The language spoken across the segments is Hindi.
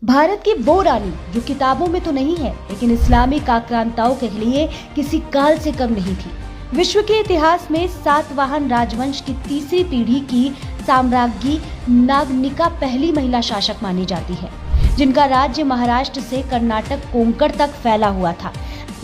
भारत की वो रानी जो किताबों में तो नहीं है लेकिन इस्लामिक आक्रांताओं के लिए किसी काल से कम नहीं थी। विश्व के इतिहास में सातवाहन राजवंश की तीसरी पीढ़ी की साम्राज्ञी नागनिका पहली महिला शासक मानी जाती है, जिनका राज्य महाराष्ट्र से कर्नाटक कोंकण तक फैला हुआ था।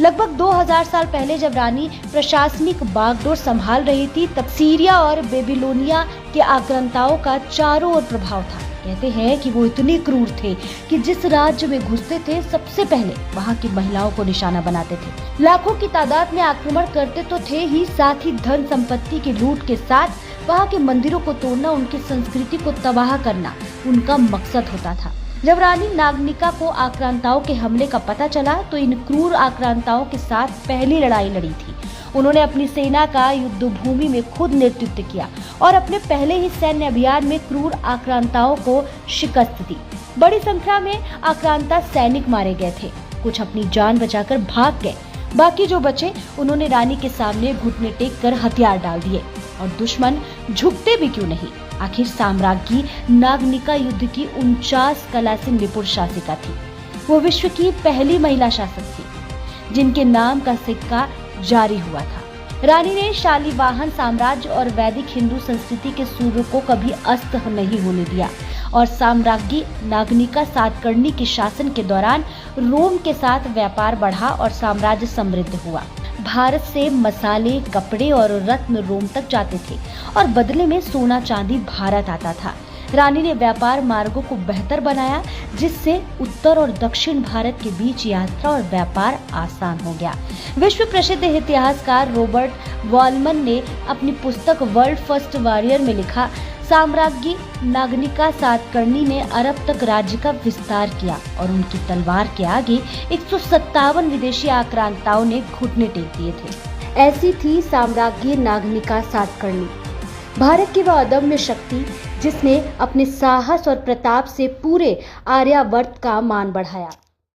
लगभग 2000 साल पहले जब रानी प्रशासनिक बागडोर संभाल रही थी, तब सीरिया और बेबीलोनिया के आक्रांताओं का चारों ओर प्रभाव था। कहते हैं कि वो इतने क्रूर थे कि जिस राज्य में घुसते थे सबसे पहले वहां की महिलाओं को निशाना बनाते थे। लाखों की तादाद में आक्रमण करते तो थे ही, साथ ही धन संपत्ति की लूट के साथ वहां के मंदिरों को तोड़ना, उनकी संस्कृति को तबाह करना उनका मकसद होता था। जब रानी नागनिका को आक्रांताओं के हमले का पता चला तो इन क्रूर आक्रांताओं के साथ पहली लड़ाई लड़ी थी। उन्होंने अपनी सेना का युद्ध भूमि में खुद नेतृत्व किया और अपने पहले ही सैन्य अभियान में क्रूर आक्रांताओं को शिकस्त दी। बड़ी संख्या में आक्रांता सैनिक मारे गए थे, कुछ अपनी जान बचाकर भाग गए, बाकी जो बचे उन्होंने रानी के सामने घुटने टेक कर हथियार डाल दिए। और दुश्मन झुकते भी क्यों नहीं, आखिर साम्राज्ञी नागनिका युद्ध की 49 कला से निपुण शासिका थी। वो विश्व की पहली महिला शासक थी जिनके नाम का सिक्का जारी हुआ था। रानी ने शालिवाहन साम्राज्य और वैदिक हिंदू संस्कृति के सूर्य को कभी अस्त नहीं होने दिया और साम्राज्ञी नागनिका सातकर्णी के शासन के दौरान रोम के साथ व्यापार बढ़ा और साम्राज्य समृद्ध हुआ। भारत से मसाले, कपड़े और रत्न रोम तक जाते थे और बदले में सोना चांदी भारत आता था। रानी ने व्यापार मार्गों को बेहतर बनाया, जिससे उत्तर और दक्षिण भारत के बीच यात्रा और व्यापार आसान हो गया। विश्व प्रसिद्ध इतिहासकार रॉबर्ट वॉलमन ने अपनी पुस्तक वर्ल्ड फर्स्ट वॉरियर में लिखा, साम्राज्ञी नागनिका सातकर्णी ने अरब तक राज्य का विस्तार किया और उनकी तलवार के आगे 157 विदेशी आक्रांताओं ने घुटने टेक दिए थे। ऐसी थी साम्राज्ञी नागनिका सातकर्णी, भारत की वह अदम्य शक्ति जिसने अपने साहस और प्रताप से पूरे आर्यावर्त का मान बढ़ाया।